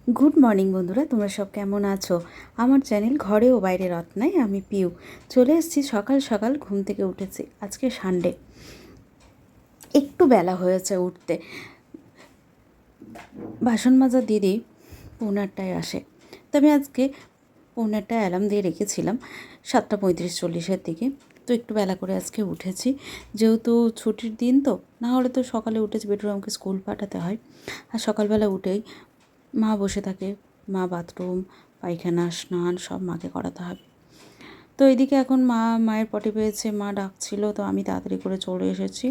Good morning বন্ধুরা, তোমরা সব কেমন আছো? আমার চ্যানেল ঘরে ও বাইরে রত্নায় আমি পিউ চলে এসেছি। সকাল সকাল ঘুম থেকে উঠেছি। আজকে সানডে, একটু বেলা হয়েছে উঠতে। বাসন মাজা দিদি 8:30টায় আসে, তো আমি আজকে 8:30টায় অ্যালার্ম দিয়ে রেখেছিলাম 7:35-40-এর দিকে। তো একটু বেলা করে আজকে উঠেছি, যেহেতু ছুটির দিন। তো না হলে তো সকালে উঠেছি, বেটুরামকে স্কুল পাঠাতে হয়। আর সকালবেলা উঠেই মা বসে থাকে, মা বাথরুম, পায়খানা, স্নান সব মাকে করাতে হবে। তো এদিকে এখন মায়ের পটি পেয়েছে, মা ডাকছিল, তো আমি তাড়াতাড়ি করে চলে এসেছি।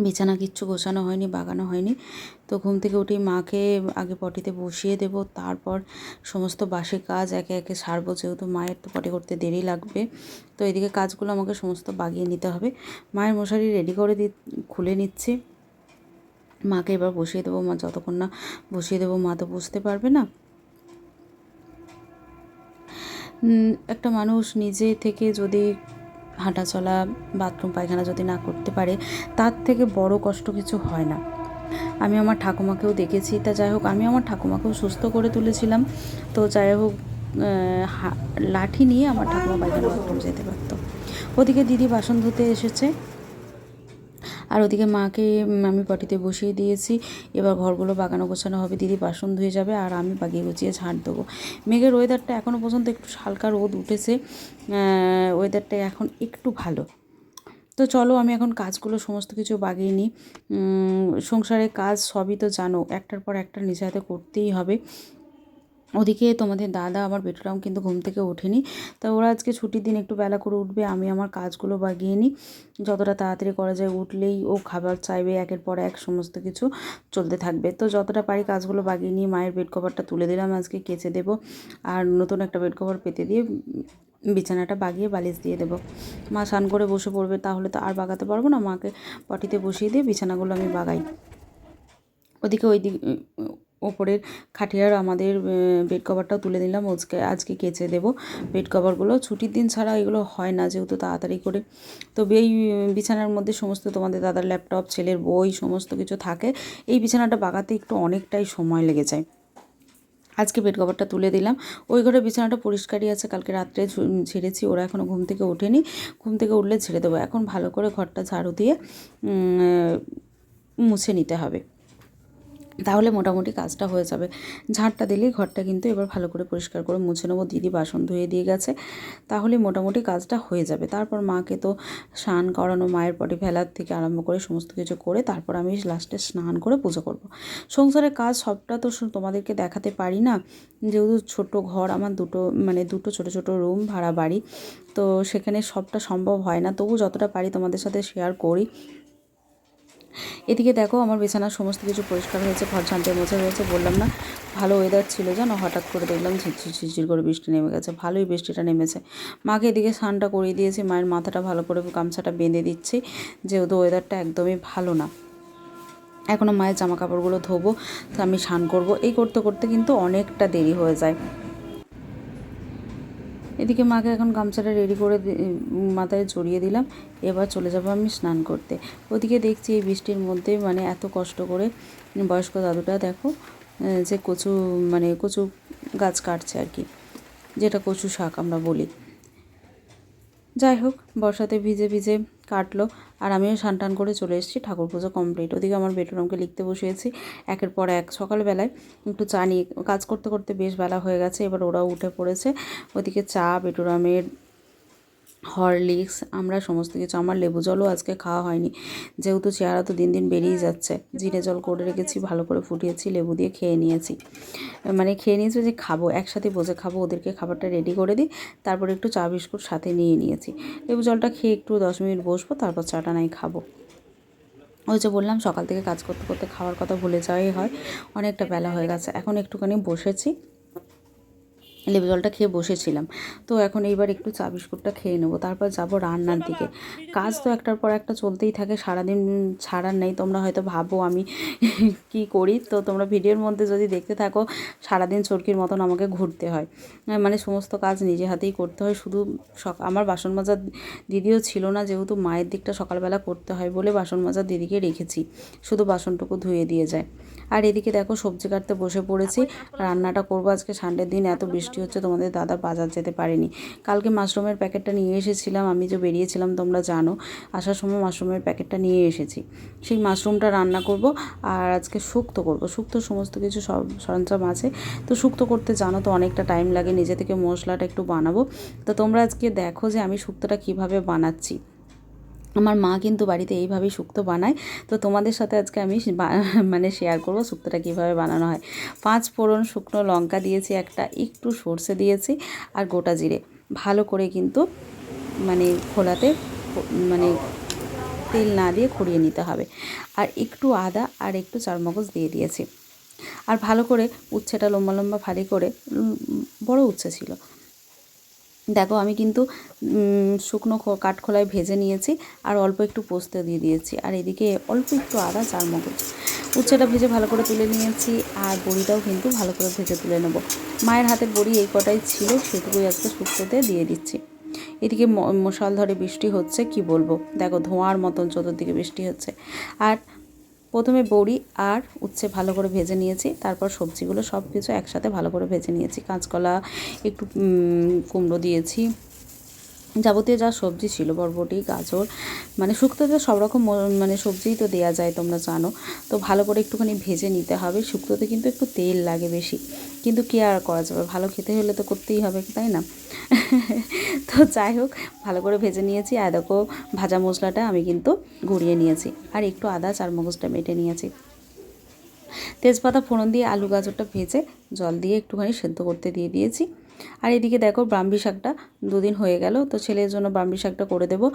বিছানা কিচ্ছু গোছানো হয়নি, বাগানো হয়নি। তো ঘুম থেকে উঠেই মাকে আগে পটিতে বসিয়ে দেব, তারপর সমস্ত বাসি কাজ একে একে সারবো, যেহেতু মায়ের তো পটি করতে দেরি লাগবে। তো এদিকে কাজগুলো আমাকে সমস্ত বাগিয়ে নিতে হবে। মায়ের মশারি রেডি করে খুলে নিচ্ছি। মাকে এবার বসিয়ে দেবো। মা যতক্ষণ না বসিয়ে দেবো মা তো বুঝতে পারবে না। একটা মানুষ নিজে থেকে যদি হাঁটা চলা, বাথরুম পায়খানা যদি না করতে পারে, তার থেকে বড় কষ্ট কিছু হয় না। আমি আমার ঠাকুমাকেও দেখেছি। তা যাই হোক, আমি আমার ঠাকুমাকেও সুস্থ করে তুলেছিলাম। তো যাই হোক, লাঠি নিয়ে আমার ঠাকুমা পায়খানা বাথরুম যেতে পারতো। ওদিকে দিদি বাসন ধুতে এসেছে, আর ওদিকে মাকে আমি পটিতে বসিয়ে দিয়েছি। এবার ঘরগুলো বাগানো গোছানো হবে, দিদি বাসন ধুয়ে যাবে আর আমি বাগিয়ে গুছিয়ে ঝাঁট দেবো। মেঘের ওয়েদারটা এখনও পর্যন্ত একটু হালকা রোদ উঠেছে, ওয়েদারটা এখন একটু ভালো। তো চলো, আমি এখন কাজগুলো সমস্ত কিছু বাগিয়ে নিই। সংসারের কাজ সবই তো জানো, একটার পর একটা নিজে হাতে করতেই হবে। ওদিকে তোমাদের দাদা আমার বেটুরাম কিন্তু ঘুম থেকে ওঠেনি। তা ওরা আজকে ছুটির দিন একটু বেলা করে উঠবে, আমি আমার কাজগুলো বাগিয়ে নিই। যতটা তাড়াতাড়ি করা যায়, উঠলেই ও খাবার চাইবে, একের পর এক সমস্ত কিছু চলতে থাকবে। তো যতটা পারি কাজগুলো বাগিয়ে নিই। মায়ের বেড কভারটা তুলে দিলাম, আজকে কেচে দেবো। আর নতুন একটা বেড কভার পেতে দিয়ে বিছানাটা বাগিয়ে বালিশ দিয়ে দেবো। মা স্নান করে বসে পড়বে, তাহলে তো আর বাগাতে পারবো না। মাকে পটিতে বসিয়ে দিয়ে বিছানাগুলো আমি বাগাই। ওদিকে ওপরের খাটিয়ার আমাদের বেড কভারটাও তুলে দিলাম, আজকে কেচে দেবো। বেড কভারগুলো ছুটির দিন ছাড়া এগুলো হয় না, যেহেতু তাড়াতাড়ি করে। তো এই বিছানার মধ্যে সমস্ত তোমাদের দাদার ল্যাপটপ, ছেলের বই সমস্ত কিছু থাকে। এই বিছানাটা বাগাতে একটু অনেকটাই সময় লেগে যায়। আজকে বেড কভারটা তুলে দিলাম। ওই ঘরে বিছানাটা পরিষ্কারই আছে, কালকে রাত্রে ঝেড়েছি। ওরা এখনও ঘুম থেকে ওঠেনি, ঘুম থেকে উঠলে ঝেড়ে দেবো। এখন ভালো করে ঘরটা ঝাড়ু দিয়ে মুছে নিতে হবে, তাহলে মোটামুটি কাজটা হয়ে যাবে। ঝাঁটটা দিলেই ঘরটা কিন্তু এবার ভালো করে পরিষ্কার করে মুছে নেবো। দিদি বাসন ধুয়ে দিয়ে গেছে, তাহলে মোটামুটি কাজটা হয়ে যাবে। তারপর মাকে তো স্নান করানো, মায়ের পটি ফেলার থেকে আরম্ভ করে সমস্ত কিছু করে তারপর আমি লাস্টে স্নান করে পুজো করব। সংসারের কাজ সবটা তো তোমাদেরকে দেখাতে পারি না, যেহেতু ছোট ঘর আমার, দুটো ছোট ছোট রুম, ভাড়া বাড়ি। তো সেখানে সবটা সম্ভব হয় না, তবু যতটা পারি তোমাদের সাথে শেয়ার করি। এদিকে দেখো, আমার বিছানার সমস্ত কিছু পরিষ্কার হয়েছে, ঘর ঝাঁটে মোছা হয়েছে। বললাম না, ভালো ওয়েদার ছিল জানো, হঠাৎ করে দেখলাম ঝিরঝির ঝিরঝির করে বৃষ্টি নেমে গেছে। ভালোই বৃষ্টিটা নেমেছে। মাকে এদিকে স্নানটা করিয়ে দিয়েছি, মায়ের মাথাটা ভালো করে গামছাটা বেঁধে দিচ্ছি, যেহেতু ওয়েদারটা একদমই ভালো না। এখনও মায়ের জামা কাপড়গুলো ধোবো, তো আমি স্নান করবো। এই করতে করতে কিন্তু অনেকটা দেরি হয়ে যায়। এদিকে মাকে এখন গামছাটা রেডি করে মাথায় জড়িয়ে দিলাম। এবার চলে যাব আমি স্নান করতে। ওদিকে দেখছি এই বৃষ্টির মধ্যে এত কষ্ট করে বয়স্ক দাদুটা দেখো, যে কচু গাছ কাটছে আর কি, যেটা কচু শাক আমরা বলি। যাই হোক, বর্ষাতে ভিজে ভিজে কাটলো, আর আমিও স্নান টান করে চলে এসেছি। ঠাকুর পুজো কমপ্লিট। ওদিকে আমার বেটুরামকে লিখতে বসিয়েছি একের পর এক। সকালবেলায় একটু চা নিয়ে কাজ করতে করতে বেশ বেলা হয়ে গেছে, এবার ওরাও উঠে পড়েছে। ওদিকে চা, বেটুরামের হরলিক্স, আমরা সমস্ত কিছু। আমার লেবু জলও আজকে খাওয়া হয়নি, যেহেতু চেহারা তো দিন দিন বেরিয়ে যাচ্ছে। জিরে জল করে রেখেছি, ভালো করে ফুটিয়েছি, লেবু দিয়ে খেয়ে নিয়েছি। যে খাবো, একসাথে বসে খাবো, ওদেরকে খাবারটা রেডি করে দিই। তারপর একটু চা বিস্কুট সাথে নিয়ে নিয়েছি। লেবু জলটা খেয়ে একটু 10 মিনিট বসবো, তারপর চাটা নাই খাবো। ওই যে বললাম, সকাল থেকে কাজ করতে করতে খাওয়ার কথা ভুলে যাওয়াই হয়। অনেকটা বেলা হয়ে গেছে, এখন একটুখানি বসেছি। লেবু জলটা খেয়ে বসেছিলাম। তো এখন এইবার একটু চা বিস্কুটটা খেয়ে নেবো, তারপর যাব রান্নার দিকে। কাজ তো একটার পর একটা চলতেই থাকে, সারাদিন ছাড়ার নেই। তোমরা হয়তো ভাবো আমি কি করি, তো তোমরা ভিডিওর মধ্যে যদি দেখতে থাকো সারাদিন চরকির মতন আমাকে ঘুরতে হয়, মানে সমস্ত কাজ নিজে হাতেই করতে হয়। শুধু আমার বাসন মাজার দিদিও ছিল না, যেহেতু মায়ের দিকটা সকালবেলা করতে হয় বলে বাসন মাজার দিদিকে রেখেছি, শুধু বাসনটুকু ধুয়ে দিয়ে যায়। আর এদিকে দেখো সবজি কাটতে বসে পড়েছি, রান্নাটা করবো। আজকে সানডের দিন, এত বৃষ্টি হচ্ছে, তোমাদের দাদা বাজার যেতে পারেনি। কালকে মাশরুমের প্যাকেটটা নিয়ে এসেছিলাম, আমি যে বেরিয়েছিলাম তোমরা জানো, আসার সময় মাশরুমের প্যাকেটটা নিয়ে এসেছি। সেই মাশরুমটা রান্না করব। আর আজকে শুক্তো করব, শুক্তো সমস্ত কিছু সব সরঞ্জাম আছে। তো শুক্তো করতে জানো তো অনেকটা টাইম লাগে, নিজে থেকে মশলাটা একটু বানাবো। তো তোমরা আজকে দেখো যে আমি শুক্তোটা কিভাবে বানাচ্ছি। আমার মা কিন্তু বাড়িতে এইভাবেই শুক্তো বানায়। তো তোমাদের সাথে আজকে আমি মানে শেয়ার করব শুক্তোটা কীভাবে বানানো হয়। 5 ফোড়ন, শুকনো লঙ্কা দিয়েছি একটা, একটু সর্ষে দিয়েছি আর গোটা জিরে, ভালো করে কিন্তু মানে খোলাতে মানে তেল না দিয়ে খড়িয়ে নিতে হবে। আর একটু আদা আর একটু চারমগজ দিয়ে দিয়েছি। আর ভালো করে উচ্ছেটা লম্বা লম্বা ফালি করে, বড় উচ্ছে ছিল, দেখো আমি কিন্তু শুকনো কাঠখোলায় ভেজে নিয়েছি। আর অল্প একটু পোস্ত দিয়ে দিয়েছি। আর এদিকে অল্প একটু আদা, চারমগজ, উচ্ছেটা ভেজে ভালো করে তুলে নিয়েছি। আর বড়িটাও কিন্তু ভালো করে ভেজে তুলে নেব। মায়ের হাতের বড়ি এই কটাই ছিল, সেটুকুই আজকে শুক্তোতে দিয়ে দিচ্ছি। এদিকে মুষলধারে বৃষ্টি হচ্ছে, কি বলবো, দেখো ধোঁয়ার মতন চতুর্দিকে বৃষ্টি হচ্ছে। আর প্রথমে বড়ি আর উচ্ছে ভালো করে ভেজে নিয়েছি, তারপর সবজিগুলো সব কিছু একসাথে ভালো করে ভেজে নিয়েছি। কাঁচকলা, একটু কুমড়ো দিয়েছি, যাবতীয় যা সবজি ছিল, বরবটি, গাজর, মানে শুক্তোতে সব রকম মানে সবজিই তো দেওয়া যায় তোমরা জানো। তো ভালো করে একটুখানি ভেজে নিতে হবে। শুক্তোতে কিন্তু একটু তেল লাগে বেশি, কিন্তু কী আর করা যাবে, ভালো খেতে হলে তো করতেই হবে, তাই না? তো যাই হোক, ভালো করে ভেজে নিয়েছি। আর দেখো ভাজা মশলাটা আমি কিন্তু গুঁড়িয়ে নিয়েছি। আর একটু আদা, চারমগজটা বেটে নিয়েছি। তেজপাতা ফোড়ন দিয়ে আলু গাজরটা ভেজে জল দিয়ে একটুখানি সেদ্ধ করতে দিয়ে দিয়েছি। আর এদিকে দেখো ব্রাহ্মী শাকটা 2 দিন হয়ে গেল, তো ছেলের জন্য ব্রাহ্মী শাকটা করে দেবো।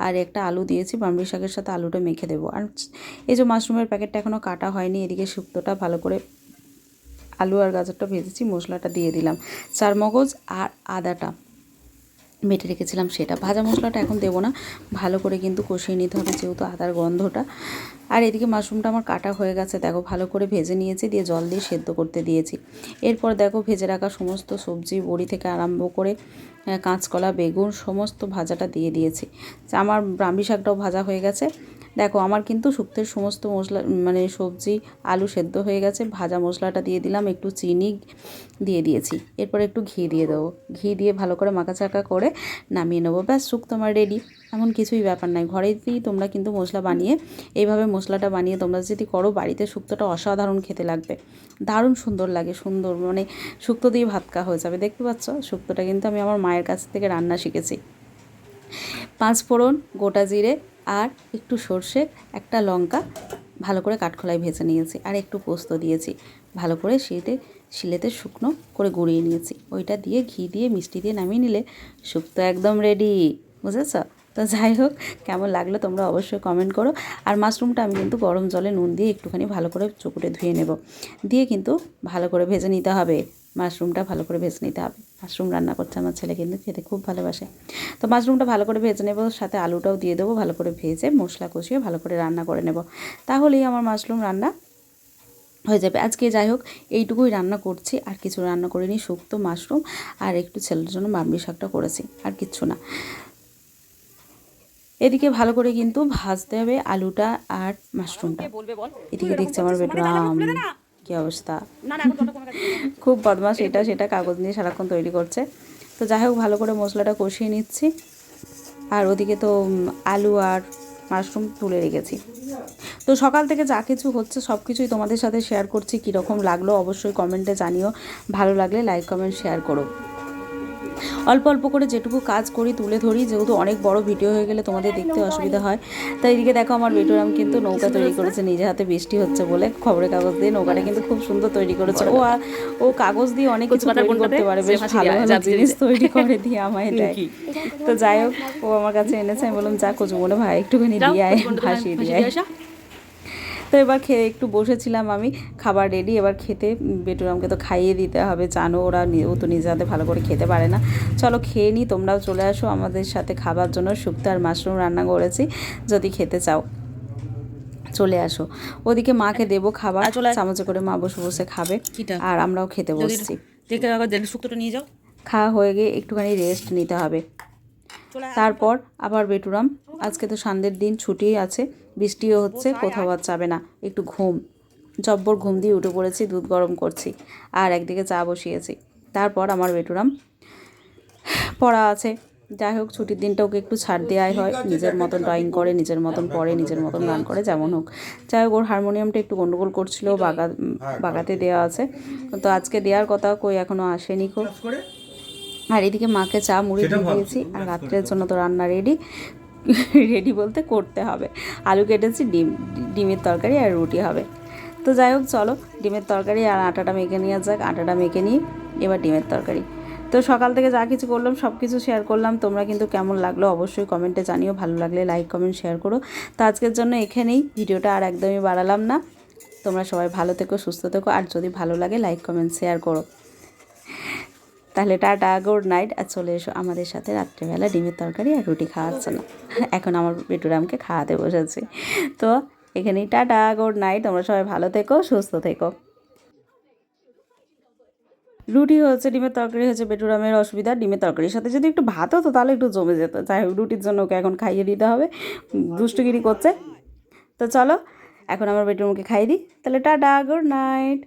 আর একটা আলু দিয়েছি, ব্রাহ্মী শাকের সাথে আলুটা মেখে দেবো। আর এই যে মাশরুমের প্যাকেটটা এখনও কাটা হয়নি। এদিকে শুক্তোটা ভালো করে আলু আর গাজরটা ভেজেছি, মশলাটা দিয়ে দিলাম, চারমগজ আর আদাটা বেটে রেখেছিলাম সেটা। ভাজা মশলাটা এখন দেবো না, ভালো করে কিন্তু কষিয়ে নিতে হবে, যেহেতু আদার গন্ধটা। আর এদিকে মাশরুমটা আমার কাটা হয়ে গেছে, দেখো ভালো করে ভেজে নিয়েছি, দিয়ে জল দিয়ে সেদ্ধ করতে দিয়েছি। এরপর দেখো ভেজে রাখা সমস্ত সবজি, বড়ি থেকে আরম্ভ করে কাঁচকলা, বেগুন, সমস্ত ভাজাটা দিয়ে দিয়েছি। আমার ব্রাহ্মী শাকটাও ভাজা হয়ে গেছে। দেখো আমার কিন্তু শুক্তোর সমস্ত মশলা মানে সবজি, আলু সেদ্ধ হয়ে গেছে। ভাজা মশলাটা দিয়ে দিলাম, একটু চিনি দিয়ে দিয়েছি। এরপর একটু ঘি দিয়ে দেবো, ঘি দিয়ে ভালো করে মাখাচাকা করে নামিয়ে নেবো। ব্যাস শুক্তো আমার রেডি। এমন কিছুই ব্যাপার নাই, ঘরেতেই তোমরা কিন্তু মশলা বানিয়ে, এইভাবে মশলাটা বানিয়ে তোমরা যদি করো বাড়িতে, শুক্তোটা অসাধারণ খেতে লাগবে, দারুণ সুন্দর লাগে, সুন্দর মানে শুক্তো দিয়ে ভাত খাওয়া হয়ে যাবে। দেখতে পাচ্ছ শুক্তোটা কিন্তু আমি আমার মায়ের কাছ থেকে রান্না শিখেছি। 5 ফোড়ন, গোটা জিরে আর একটু সর্ষে, একটা লঙ্কা ভালো করে কাঠখোলায় ভেজে নিয়েছি। আর একটু পোস্ত দিয়েছি, ভালো করে শিলেতে শুকনো করে গুঁড়িয়ে নিয়েছি। ওইটা দিয়ে ঘি দিয়ে মিষ্টি দিয়ে নামিয়ে নিলে শুক্তো একদম রেডি, বুঝেছ? তো যাই হোক, কেমন লাগলো তোমরা অবশ্যই কমেন্ট করো। আর মাশরুমটা আমি কিন্তু গরম জলে নুন দিয়ে একটুখানি ভালো করে চকুটে ধুয়ে নেব, দিয়ে কিন্তু ভালো করে ভেজে নিতে হবে। মাশরুমটা ভালো করে ভেজে নিতে হবে। মাশরুম রান্না করছে আমার ছেলে, কিন্তু খেতে খুব ভালোবাসে। তো মাশরুমটা ভালো করে ভেজে নেব, সাথে আলুটাও দিয়ে দেবো, ভালো করে ভেজে মশলা কষিয়ে ভালো করে রান্না করে নেব। তাহলেই আমার মাশরুম রান্না হয়ে যাবে। আজকে যাই হোক এইটুকুই রান্না করছি, আর কিছু রান্না করিনি। শুক্তো, মাশরুম আর একটু ছেলের জন্য ব্রাহ্মী শাকটা করেছি, আর কিচ্ছু না। এদিকে ভালো করে কিন্তু ভাজতে হবে আলুটা আর মাশরুমটা। এদিকে দেখছি আমার বেডরুম কী অবস্থা, খুব বদমাশ, এটা সেটা কাগজ নিয়ে সারাক্ষণ তৈরি করছে। তো যাই হোক ভালো করে মশলাটা কষিয়ে নিচ্ছি। আর ওদিকে তো আলু আর মাশরুম তুলে রেখেছি। তো সকাল থেকে যা কিছু হচ্ছে সব কিছুই তোমাদের সাথে শেয়ার করছি। কীরকম লাগলো অবশ্যই কমেন্টে জানিও, ভালো লাগলে লাইক, কমেন্ট, শেয়ার করো। অল্প অল্প করে যেটুকু কাজ করি তুলে ধরি, যেহেতু অনেক বড় ভিডিও হয়ে গেলে তোমাদের দেখতে অসুবিধা হয়। তাই এদিকে দেখো আমার বেটুরাম কিন্তু নৌকা তৈরি করেছে, নিজে হাতে, বৃষ্টি হচ্ছে বলে খবরের কাগজ দিয়ে নৌকাটা কিন্তু খুব সুন্দর তৈরি করেছে। ও কাগজ দিয়ে অনেক কিছু তৈরি করতে পারে, বেশ ভালো ভালো জিনিস তৈরি করে দিয়ে আমায় দেয়। তো যাই হোক, ও আমার কাছে এনেছে, আমি বললাম যা কচু মনে ভাই একটুখানি দিয়ে আয়, ভাসিয়ে দিয়ে আয়। তো এবার খেয়ে একটু বসেছিলাম আমি, খাবার রেডি, এবার খেতে বেটুরামকে তো খাইয়ে দিতে হবে, জানো ও তো নিজে হাতে ভালো করে খেতে পারে না। চলো খেয়ে নিই, তোমরাও চলে আসো আমাদের সাথে খাবার জন্য। শুক্তো আর মাশরুম রান্না করেছি, যদি খেতে চাও চলে আসো। ওদিকে মাকে দেবো খাবার, চামচে করে মা বসে বসে খাবে আর আমরাও খেতে বসছি। শুক্তোটা নিয়ে যাও। খাওয়া হয়ে গিয়ে একটুখানি রেস্ট নিতে হবে। তারপর আবার বেটুরাম, আজকে তো সন্ধ্যের দিন, ছুটি আছে, বৃষ্টিও হচ্ছে, কোথাও আর যাবে না, একটু জব্বর ঘুম দিয়ে উঠে পড়েছি, দুধ গরম করছি আর একদিকে চা বসিয়েছি। তারপর আমার বেটুরাম পড়া আছে, যাই হোক ছুটির দিনটা ওকে একটু ছাড় দেওয়াই হয়, নিজের মতন ড্রয়িং করে, নিজের মতন পড়ে, নিজের মতন গান করে, যেমন হোক। যাই হোক ওর হারমোনিয়ামটা একটু গন্ডগোল করছিল, বাগাতে দেওয়া আছে, তো আজকে দেওয়ার কথা, কই এখনও আসেনি কো। আর এদিকে মাকে চা মুড়ি দিয়ে দিয়েছি, আর রাত্রের জন্য তো রান্না রেডি। রেডি বলতে করতে হবে, আলু কেটেছি, ডিমের তরকারি আর রুটি হবে। তো যাই হোক চলো, ডিমের তরকারি আর আটাটা মেখে নেওয়া যাক। আটাটা মেখে নিই, এবার ডিমের তরকারি। তো সকাল থেকে যা কিছু করলাম সব কিছু শেয়ার করলাম। তোমরা কিন্তু কেমন লাগলো অবশ্যই কমেন্টে জানিও, ভালো লাগলে লাইক কমেন্ট শেয়ার করো। তো আজকের জন্য এখানেই, ভিডিওটা আর একদমই বাড়ালাম না। তোমরা সবাই ভালো থেকো, সুস্থ থেকো, আর যদি ভালো লাগে লাইক কমেন্ট শেয়ার করো। তাহলে টাটা, গুড নাইট, আর চলে এসো আমাদের সাথে রাত্রেবেলা ডিমের তরকারি আর রুটি খাওয়ার জন্য। এখন আমার বেটুরামকে খাওয়াতে বসেছি। তো এখানেই টাটা, গুড নাইট, তোমরা সবাই ভালো থেকো, সুস্থ থেকো। রুটি হচ্ছে, ডিমের তরকারি হচ্ছে, বেটুরামের অসুবিধা, ডিমের তরকারির সাথে যদি একটু ভাত হতো তাহলে একটু জমে যেত। যাই হোক রুটির জন্য ওকে এখন খাইয়ে দিতে হবে, দুষ্টুগিরি করছে। তো চলো এখন আমার বেটুরামকে খাইয়ে দিই, তাহলে টাটা, গুড নাইট।